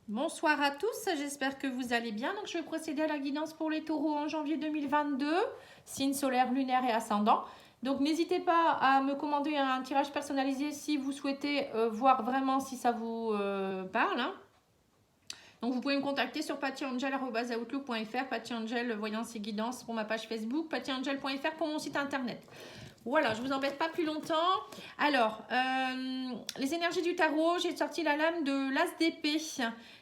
Bonsoir à tous, j'espère que vous allez bien. Donc, je vais procéder à la guidance pour les taureaux en janvier 2022, signe solaire, lunaire et ascendant. Donc, n'hésitez pas à me commander un tirage personnalisé si vous souhaitez voir vraiment si ça vous parle. Donc, vous pouvez me contacter sur pattyangel@outlook.fr, pattyangel voyance et guidance pour ma page Facebook, pattyangel.fr pour mon site internet. Voilà, je ne vous embête pas plus longtemps. Alors, les énergies du tarot, j'ai sorti la lame de l'As d'épée.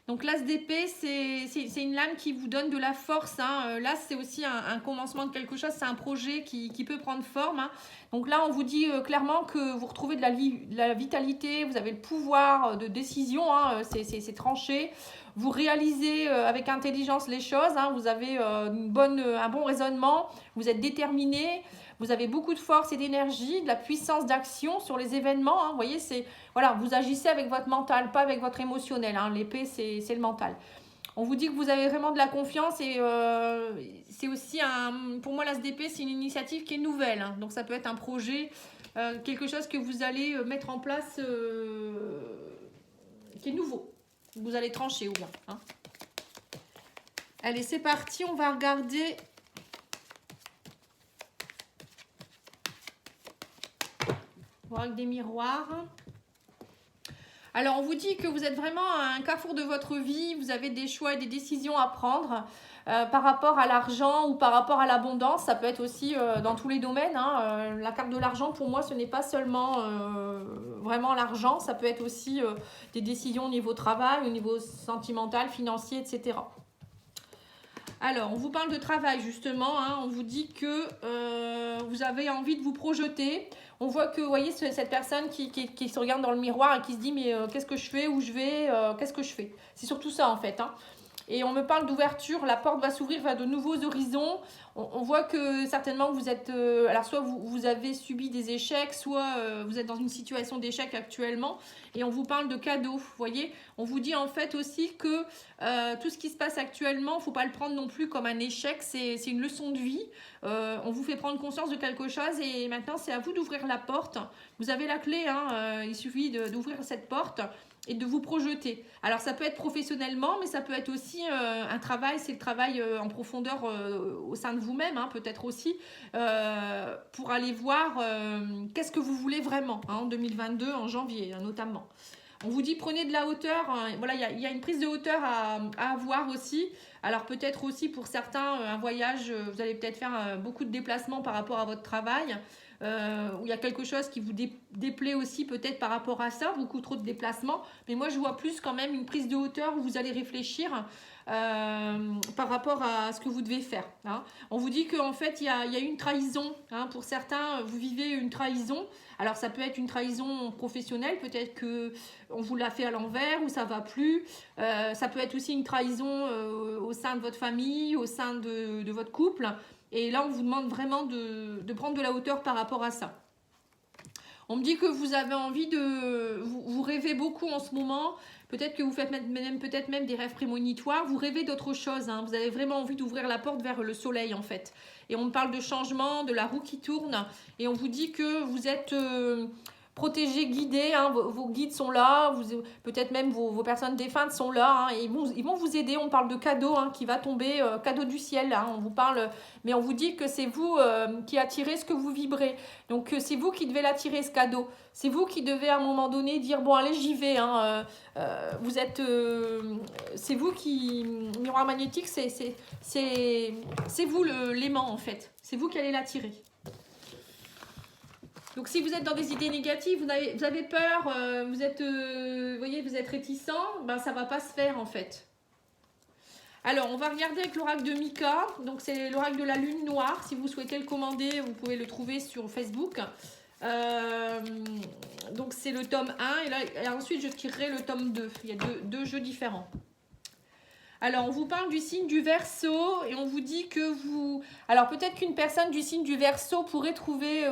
Donc, l'As d'épée, c'est une lame qui vous donne de la force. L'As, c'est aussi un commencement de quelque chose, c'est un projet qui peut prendre forme. Donc là, on vous dit clairement que vous retrouvez de la vitalité, vous avez le pouvoir de décision, c'est tranché. Vous réalisez avec intelligence les choses, vous avez un bon raisonnement, vous êtes déterminé. Vous avez beaucoup de force et d'énergie, de la puissance d'action sur les événements. Vous voyez, voilà, vous agissez avec votre mental, pas avec votre émotionnel. L'épée, c'est le mental. On vous dit que vous avez vraiment de la confiance et c'est aussi pour moi, l'As d'épée, c'est une initiative qui est nouvelle. Donc ça peut être un projet, quelque chose que vous allez mettre en place qui est nouveau. Vous allez trancher ou bien. Allez, c'est parti, on va regarder. Avec des miroirs. Alors, on vous dit que vous êtes vraiment à un carrefour de votre vie. Vous avez des choix et des décisions à prendre par rapport à l'argent ou par rapport à l'abondance. Ça peut être aussi dans tous les domaines. La carte de l'argent, pour moi, ce n'est pas seulement vraiment l'argent. Ça peut être aussi des décisions au niveau travail, au niveau sentimental, financier, etc. Alors, on vous parle de travail justement. On vous dit que vous avez envie de vous projeter. On voit que, vous voyez, cette personne qui se regarde dans le miroir et qui se dit mais qu'est-ce que je fais, où je vais, qu'est-ce que je fais. C'est surtout ça en fait. Et on me parle d'ouverture, la porte va s'ouvrir vers de nouveaux horizons. On voit que certainement vous êtes... alors soit vous avez subi des échecs, soit vous êtes dans une situation d'échec actuellement. Et on vous parle de cadeaux, vous voyez. On vous dit en fait aussi que tout ce qui se passe actuellement, il ne faut pas le prendre non plus comme un échec. C'est une leçon de vie. On vous fait prendre conscience de quelque chose et maintenant c'est à vous d'ouvrir la porte. Vous avez la clé, il suffit d'ouvrir cette porte et de vous projeter. Alors ça peut être professionnellement, mais ça peut être aussi un travail, c'est le travail en profondeur au sein de vous-même, peut-être aussi, pour aller voir qu'est-ce que vous voulez vraiment en 2022, en janvier notamment. On vous dit prenez de la hauteur, voilà, il y a une prise de hauteur à avoir aussi. Alors peut-être aussi pour certains, un voyage, vous allez peut-être faire beaucoup de déplacements par rapport à votre travail. Où il y a quelque chose qui vous déplaît aussi peut-être par rapport à ça, beaucoup trop de déplacements. Mais moi, je vois plus quand même une prise de hauteur où vous allez réfléchir par rapport à ce que vous devez faire. On vous dit qu'en fait, il y a une trahison. Pour certains, vous vivez une trahison. Alors, ça peut être une trahison professionnelle. Peut-être qu'on vous l'a fait à l'envers ou ça ne va plus. Ça peut être aussi une trahison au sein de votre famille, au sein de votre couple. Et là, on vous demande vraiment de prendre de la hauteur par rapport à ça. On me dit que vous avez envie vous rêvez beaucoup en ce moment. Peut-être que vous faites même des rêves prémonitoires. Vous rêvez d'autre chose. Vous avez vraiment envie d'ouvrir la porte vers le soleil, en fait. Et on me parle de changement, de la roue qui tourne. Et on vous dit que vous êtes... protégés, guidés, vos guides sont là, peut-être même vos personnes défuntes sont là, et ils vont vous aider. On parle de cadeau qui va tomber, cadeau du ciel, on vous parle, mais on vous dit que c'est vous qui attirez ce que vous vibrez, donc c'est vous qui devez l'attirer ce cadeau, c'est vous qui devez à un moment donné dire bon allez j'y vais, vous êtes, c'est vous qui, miroir magnétique, c'est vous l'aimant en fait, c'est vous qui allez l'attirer. Donc si vous êtes dans des idées négatives, vous avez peur, vous êtes réticent, ça ne va pas se faire en fait. Alors on va regarder avec l'oracle de Mika, donc c'est l'oracle de la lune noire. Si vous souhaitez le commander, vous pouvez le trouver sur Facebook. Donc c'est le tome 1 et ensuite je tirerai le tome 2. Il y a deux jeux différents. Alors, on vous parle du signe du Verseau et on vous dit que vous... Alors, peut-être qu'une personne du signe du Verseau pourrait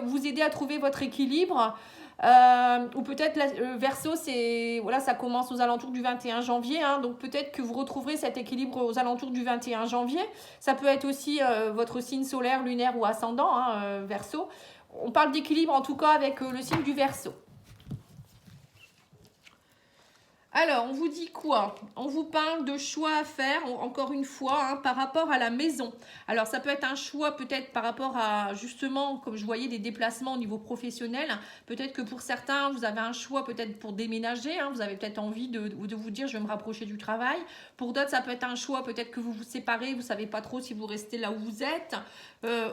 vous aider à trouver votre équilibre. Ou peut-être le Verseau, ça commence aux alentours du 21 janvier. Donc, peut-être que vous retrouverez cet équilibre aux alentours du 21 janvier. Ça peut être aussi votre signe solaire, lunaire ou ascendant, Verseau. On parle d'équilibre en tout cas avec le signe du Verseau. Alors, on vous dit quoi? On vous parle de choix à faire, encore une fois, hein, par rapport à la maison. Alors, ça peut être un choix peut-être par rapport à, justement, comme je voyais, des déplacements au niveau professionnel. Peut-être que pour certains, vous avez un choix peut-être pour déménager. Hein, vous avez peut-être envie de vous dire, je vais me rapprocher du travail. Pour d'autres, ça peut être un choix, peut-être que vous vous séparez, vous ne savez pas trop si vous restez là où vous êtes.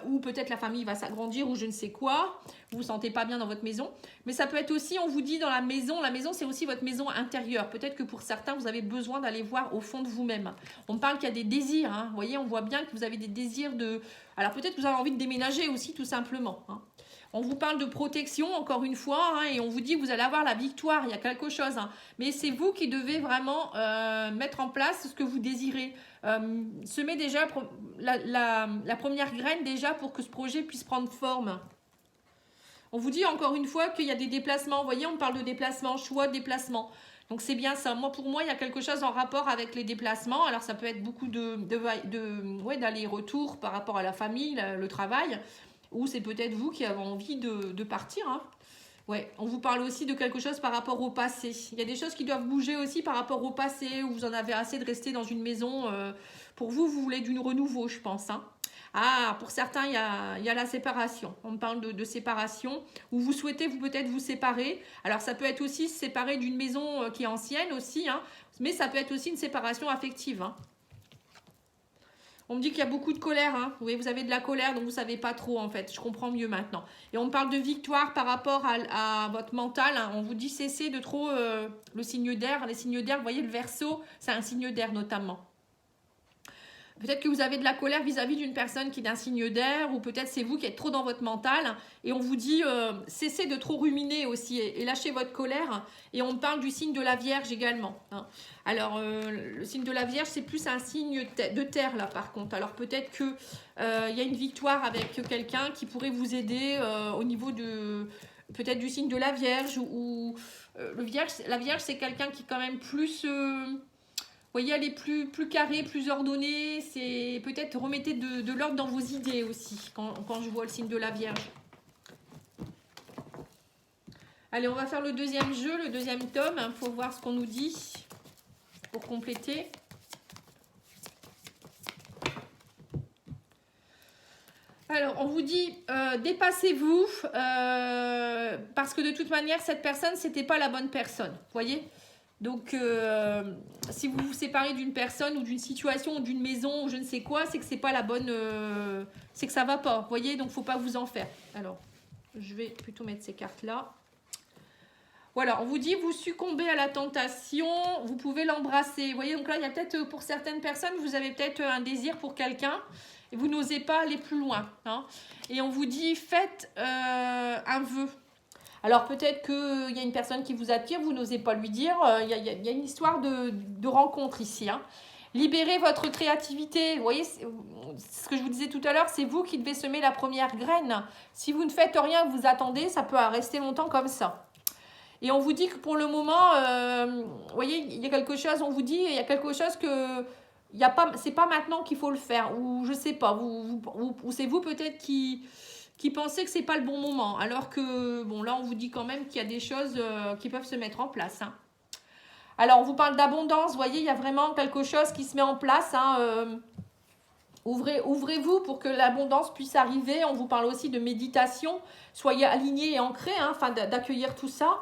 Ou peut-être la famille va s'agrandir ou je ne sais quoi. Vous ne vous sentez pas bien dans votre maison. Mais ça peut être aussi, on vous dit dans la maison c'est aussi votre maison intérieure. Peut-être que pour certains, vous avez besoin d'aller voir au fond de vous-même. On parle qu'il y a des désirs, hein. Vous voyez, on voit bien que vous avez des désirs de... Alors peut-être que vous avez envie de déménager aussi, tout simplement. Hein. On vous parle de protection, encore une fois, hein, et on vous dit que vous allez avoir la victoire, il y a quelque chose. Hein. Mais c'est vous qui devez vraiment mettre en place ce que vous désirez. Semer déjà la première graine déjà pour que ce projet puisse prendre forme. On vous dit encore une fois qu'il y a des déplacements. Vous voyez, on parle de déplacement, choix de déplacement. Donc c'est bien ça. Pour moi, il y a quelque chose en rapport avec les déplacements. Alors ça peut être beaucoup d'aller-retour par rapport à la famille, le travail. Ou c'est peut-être vous qui avez envie de partir. Hein. Ouais, on vous parle aussi de quelque chose par rapport au passé. Il y a des choses qui doivent bouger aussi par rapport au passé, où vous en avez assez de rester dans une maison. Pour vous, vous voulez du renouveau, je pense. Hein. Ah, pour certains, il y a la séparation. On me parle de séparation, où vous souhaitez vous peut-être vous séparer. Alors, ça peut être aussi se séparer d'une maison qui est ancienne aussi, hein, mais ça peut être aussi une séparation affective. Hein. On me dit qu'il y a beaucoup de colère. Hein. Oui, vous avez de la colère, donc vous ne savez pas trop en fait. Je comprends mieux maintenant. Et on me parle de victoire par rapport à votre mental. Hein. On vous dit cessez de trop le signe d'air. Les signes d'air, vous voyez, le Verseau, c'est un signe d'air notamment. Peut-être que vous avez de la colère vis-à-vis d'une personne qui est d'un signe d'air, ou peut-être c'est vous qui êtes trop dans votre mental. Et on vous dit, cessez de trop ruminer aussi et lâchez votre colère. Et on parle du signe de la Vierge également. Hein. Alors, le signe de la Vierge, c'est plus un signe de terre là par contre. Alors peut-être qu'il y a une victoire avec quelqu'un qui pourrait vous aider au niveau de... Peut-être du signe de la Vierge. Ou la Vierge, c'est quelqu'un qui est quand même plus... Vous voyez, elle est plus carrée, plus ordonnée. C'est peut-être remettez de l'ordre dans vos idées aussi, quand je vois le signe de la Vierge. Allez, on va faire le deuxième jeu, le deuxième tome. Il faut voir ce qu'on nous dit pour compléter. Alors, on vous dit, dépassez-vous, parce que de toute manière, cette personne, c'était pas la bonne personne. Vous voyez ? Donc, si vous vous séparez d'une personne ou d'une situation ou d'une maison ou je ne sais quoi, c'est que c'est pas la bonne... c'est que ça va pas, vous voyez. Donc, faut pas vous en faire. Alors, je vais plutôt mettre ces cartes-là. Voilà, on vous dit, vous succombez à la tentation, vous pouvez l'embrasser. Vous voyez, donc là, il y a peut-être, pour certaines personnes, vous avez peut-être un désir pour quelqu'un et vous n'osez pas aller plus loin. Hein. Et on vous dit, faites un vœu. Alors peut-être qu'il y a une personne qui vous attire, vous n'osez pas lui dire. Il y a une histoire de rencontre ici. Hein. Libérez votre créativité. Vous voyez, ce que je vous disais tout à l'heure, c'est vous qui devez semer la première graine. Si vous ne faites rien, vous attendez, ça peut rester longtemps comme ça. Et on vous dit que pour le moment, vous voyez, il y a quelque chose, on vous dit, il y a quelque chose que... C'est pas maintenant qu'il faut le faire. Ou je sais pas, ou c'est vous peut-être qui pensez que c'est pas le bon moment. Alors que, bon, là, on vous dit quand même qu'il y a des choses qui peuvent se mettre en place. Hein. Alors, on vous parle d'abondance. Vous voyez, il y a vraiment quelque chose qui se met en place. Hein, ouvrez-vous pour que l'abondance puisse arriver. On vous parle aussi de méditation. Soyez alignés et ancrés, hein, afin d'accueillir tout ça.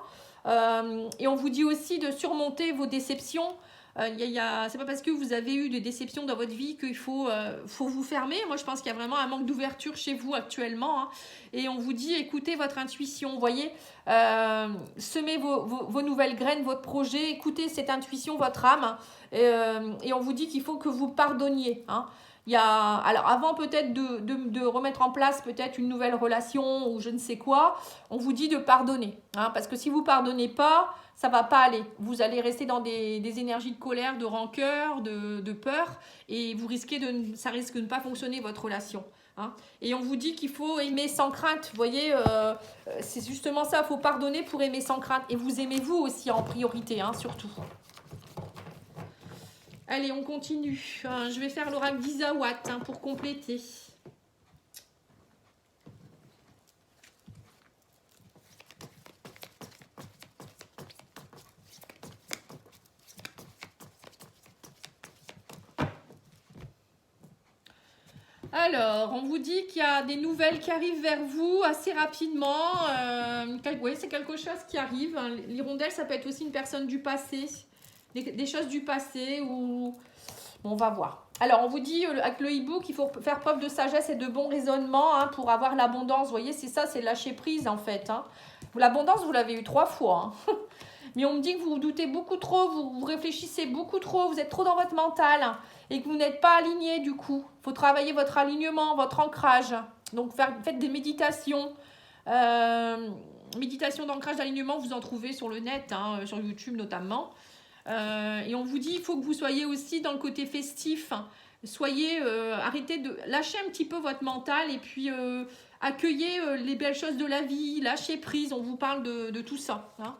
Et on vous dit aussi de surmonter vos déceptions. C'est pas parce que vous avez eu des déceptions dans votre vie qu'il faut vous fermer. Moi, je pense qu'il y a vraiment un manque d'ouverture chez vous actuellement. Hein. Et on vous dit, écoutez votre intuition. Vous voyez, semez vos nouvelles graines, votre projet. Écoutez cette intuition, votre âme. Et on vous dit qu'il faut que vous pardonniez. Hein. Alors avant peut-être de remettre en place peut-être une nouvelle relation ou je ne sais quoi, on vous dit de pardonner. Hein, parce que si vous ne pardonnez pas, ça ne va pas aller. Vous allez rester dans des énergies de colère, de rancœur, de peur et ça risque de ne pas fonctionner votre relation. Hein. Et on vous dit qu'il faut aimer sans crainte. Vous voyez, c'est justement ça, il faut pardonner pour aimer sans crainte. Et vous aimez vous aussi en priorité, hein, surtout. Allez, on continue. Je vais faire l'oracle d'Isawat hein, pour compléter. Alors, on vous dit qu'il y a des nouvelles qui arrivent vers vous assez rapidement. Oui, c'est quelque chose qui arrive. L'hirondelle, ça peut être aussi une personne du passé. Des choses du passé ou... Bon, on va voir. Alors, on vous dit avec le e-book, il faut faire preuve de sagesse et de bon raisonnement hein, pour avoir l'abondance. Vous voyez, c'est ça, c'est lâcher prise en fait. Hein. L'abondance, vous l'avez eu 3 fois. Hein. Mais on me dit que vous vous doutez beaucoup trop, vous réfléchissez beaucoup trop, vous êtes trop dans votre mental hein, et que vous n'êtes pas aligné du coup. Il faut travailler votre alignement, votre ancrage. Donc, faites des méditations. Méditation d'ancrage, d'alignement, vous en trouvez sur le net, hein, sur YouTube notamment. Et on vous dit, il faut que vous soyez aussi dans le côté festif. Soyez, arrêtez de lâcher un petit peu votre mental et puis accueillez les belles choses de la vie, lâchez prise. On vous parle de tout ça. Hein.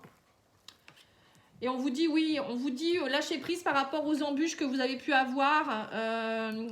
Et on vous dit, oui, on vous dit lâchez prise par rapport aux embûches que vous avez pu avoir.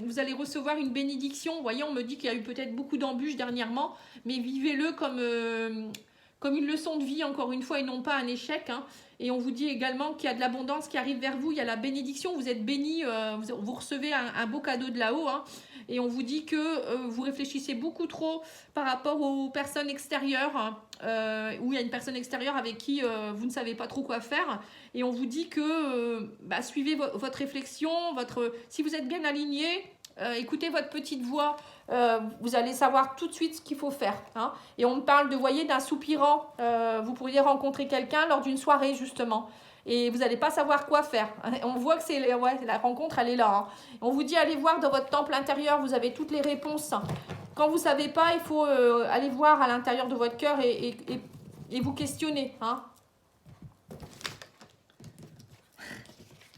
Vous allez recevoir une bénédiction. Vous voyez, on me dit qu'il y a eu peut-être beaucoup d'embûches dernièrement, mais vivez-le comme une leçon de vie, encore une fois, et non pas un échec. Hein. Et on vous dit également qu'il y a de l'abondance qui arrive vers vous. Il y a la bénédiction, vous êtes bénis, vous recevez un beau cadeau de là-haut. Hein. Et on vous dit que vous réfléchissez beaucoup trop par rapport aux personnes extérieures, où il y a une personne extérieure avec qui vous ne savez pas trop quoi faire. Et on vous dit que suivez votre réflexion, si vous êtes bien aligné, écoutez votre petite voix, vous allez savoir tout de suite ce qu'il faut faire. Hein. Et on me parle de, voyez, d'un soupirant. Vous pourriez rencontrer quelqu'un lors d'une soirée, justement. Et vous n'allez pas savoir quoi faire. On voit que la rencontre, elle est là. Hein. On vous dit, allez voir dans votre temple intérieur, vous avez toutes les réponses. Quand vous ne savez pas, il faut aller voir à l'intérieur de votre cœur et vous questionner. Hein.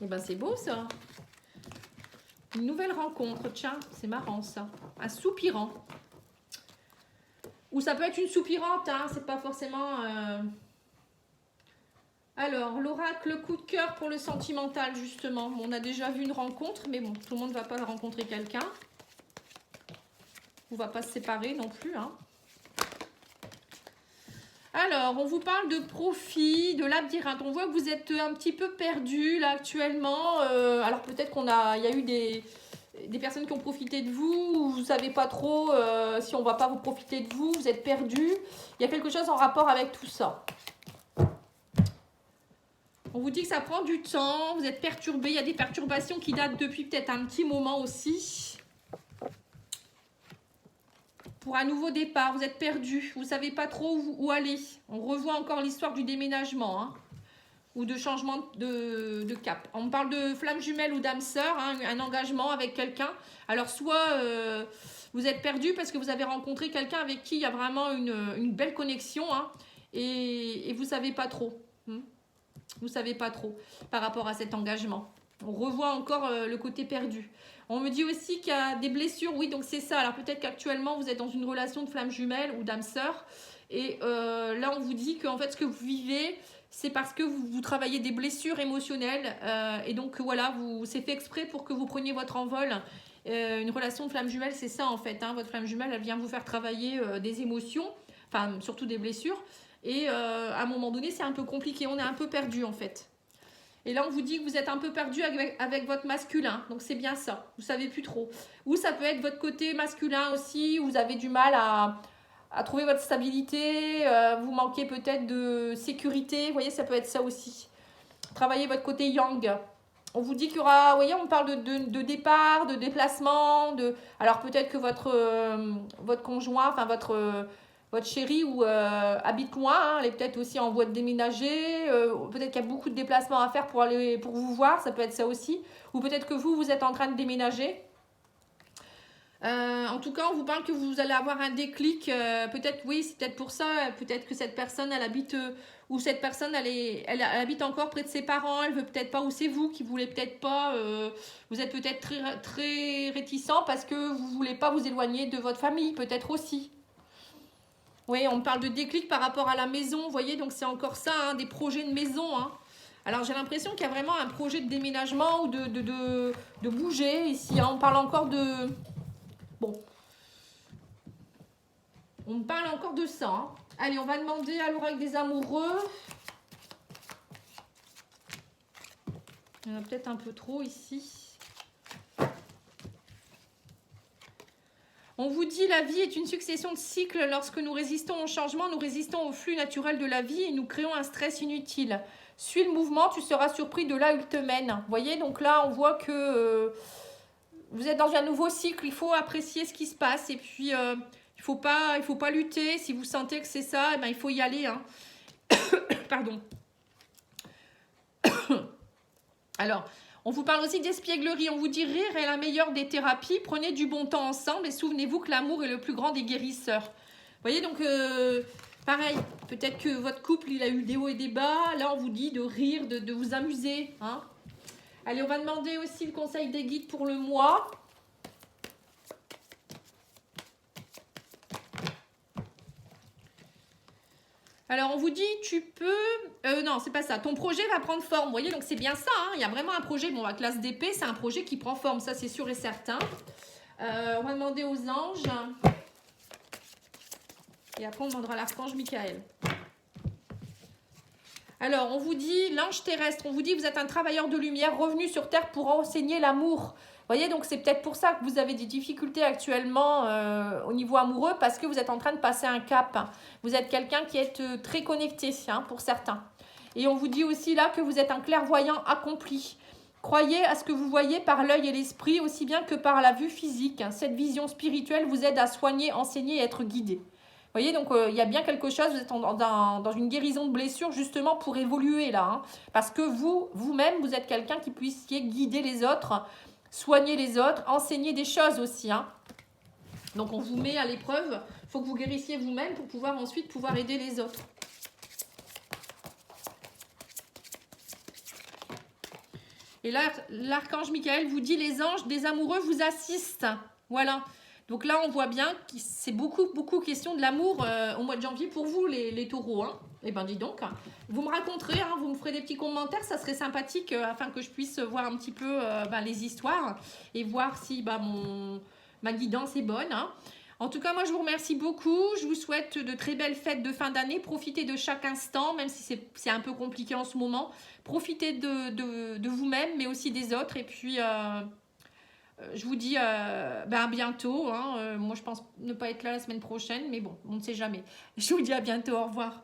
Et ben c'est beau ça. Une nouvelle rencontre, tiens, c'est marrant ça. Un soupirant. Ou ça peut être une soupirante, hein, c'est pas forcément... Alors, l'oracle coup de cœur pour le sentimental, justement. On a déjà vu une rencontre, mais bon, tout le monde ne va pas rencontrer quelqu'un. On ne va pas se séparer non plus, hein. Alors, on vous parle de profit, de labyrinthe. On voit que vous êtes un petit peu perdu là actuellement. Alors peut-être il y a eu des personnes qui ont profité de vous. Vous ne savez pas trop si on ne va pas vous profiter de vous. Vous êtes perdu. Il y a quelque chose en rapport avec tout ça. On vous dit que ça prend du temps. Vous êtes perturbé. Il y a des perturbations qui datent depuis peut-être un petit moment aussi. Pour un nouveau départ, vous êtes perdu, vous ne savez pas trop où aller. On revoit encore l'histoire du déménagement hein, ou de changement de cap. On parle de flamme jumelle ou d'âme sœur, hein, un engagement avec quelqu'un. Alors soit vous êtes perdu parce que vous avez rencontré quelqu'un avec qui il y a vraiment une belle connexion hein, et vous ne savez pas trop. Vous ne savez pas trop par rapport à cet engagement. On revoit encore le côté perdu. On me dit aussi qu'il y a des blessures. Oui, donc c'est ça. Alors peut-être qu'actuellement, vous êtes dans une relation de flamme jumelle ou d'âme sœur. Et là, on vous dit qu'en fait, ce que vous vivez, c'est parce que vous travaillez des blessures émotionnelles. Et donc, voilà, c'est fait exprès pour que vous preniez votre envol. Une relation de flamme jumelle, c'est ça en fait. Hein. Votre flamme jumelle, elle vient vous faire travailler des émotions, enfin surtout des blessures. Et à un moment donné, c'est un peu compliqué. On est un peu perdu en fait. Et là, on vous dit que vous êtes un peu perdu avec votre masculin. Donc, c'est bien ça. Vous ne savez plus trop. Ou ça peut être votre côté masculin aussi. Où vous avez du mal à trouver votre stabilité. Vous manquez peut-être de sécurité. Vous voyez, ça peut être ça aussi. Travaillez votre côté yang. On vous dit qu'il y aura... Vous voyez, on parle de départ, de déplacement. Alors, peut-être que votre conjoint, enfin, votre chérie habite loin, hein, elle est peut-être aussi en voie de déménager, peut-être qu'il y a beaucoup de déplacements à faire pour vous voir, ça peut être ça aussi, ou peut-être que vous êtes en train de déménager. En tout cas, on vous parle que vous allez avoir un déclic, peut-être, oui, c'est peut-être pour ça, peut-être que cette personne, elle habite, ou cette personne, elle habite encore près de ses parents, elle veut peut-être pas, ou c'est vous qui voulez peut-être pas, vous êtes peut-être très, très réticent parce que vous voulez pas vous éloigner de votre famille, peut-être aussi. Oui, on parle de déclic par rapport à la maison, vous voyez, donc c'est encore ça, hein, des projets de maison. Hein. Alors j'ai l'impression qu'il y a vraiment un projet de déménagement ou de bouger ici. Hein. On parle encore de... Bon. On parle encore de ça. Hein. Allez, on va demander à l'oracle des amoureux. Il y en a peut-être un peu trop ici. On vous dit la vie est une succession de cycles. Lorsque nous résistons au changement, nous résistons au flux naturel de la vie et nous créons un stress inutile. Suis le mouvement, tu seras surpris de là où il te mène. Vous voyez, donc là, on voit que vous êtes dans un nouveau cycle. Il faut apprécier ce qui se passe. Et puis, il faut pas lutter. Si vous sentez que c'est ça, eh ben, il faut y aller. Hein. Pardon. Alors, on vous parle aussi d'espièglerie. On vous dit rire est la meilleure des thérapies. Prenez du bon temps ensemble et souvenez-vous que l'amour est le plus grand des guérisseurs. Vous voyez, donc, pareil, peut-être que votre couple, il a eu des hauts et des bas. Là, on vous dit de rire, de vous amuser. Hein. Allez, on va demander aussi le conseil des guides pour le mois. Alors, on vous dit, tu peux... non, c'est pas ça. Ton projet va prendre forme. Vous voyez, donc c'est bien ça. Hein. Il y a vraiment un projet. Bon, la classe d'épée, c'est un projet qui prend forme. Ça, c'est sûr et certain. On va demander aux anges. Et après, on demandera à l'archange Michael. Alors, on vous dit, l'ange terrestre, on vous dit, vous êtes un travailleur de lumière revenu sur Terre pour enseigner l'amour. Vous voyez, donc c'est peut-être pour ça que vous avez des difficultés actuellement au niveau amoureux, parce que vous êtes en train de passer un cap. Vous êtes quelqu'un qui est très connecté, hein, pour certains. Et on vous dit aussi là que vous êtes un clairvoyant accompli. Croyez à ce que vous voyez par l'œil et l'esprit, aussi bien que par la vue physique. Cette vision spirituelle vous aide à soigner, enseigner et être guidé. Vous voyez, donc il y a bien quelque chose, vous êtes dans une guérison de blessure justement pour évoluer là. Hein, parce que vous-même, vous êtes quelqu'un qui puissiez guider les autres, soigner les autres, enseigner des choses aussi. Hein. Donc on vous met à l'épreuve, il faut que vous guérissiez vous-même pour pouvoir ensuite pouvoir aider les autres. Et là, l'archange Michael vous dit, les anges des amoureux vous assistent. Voilà. Donc là, on voit bien que c'est beaucoup question de l'amour au mois de janvier pour vous, les taureaux. Hein. Eh bien, dis donc, vous me raconterez, hein, vous me ferez des petits commentaires, ça serait sympathique afin que je puisse voir un petit peu les histoires et voir si ma guidance est bonne. Hein. En tout cas, moi, je vous remercie beaucoup. Je vous souhaite de très belles fêtes de fin d'année. Profitez de chaque instant, même si c'est un peu compliqué en ce moment. Profitez de vous-même, mais aussi des autres. Et puis... je vous dis à bientôt. Hein. Moi, je pense ne pas être là la semaine prochaine, mais bon, on ne sait jamais. Je vous dis à bientôt. Au revoir.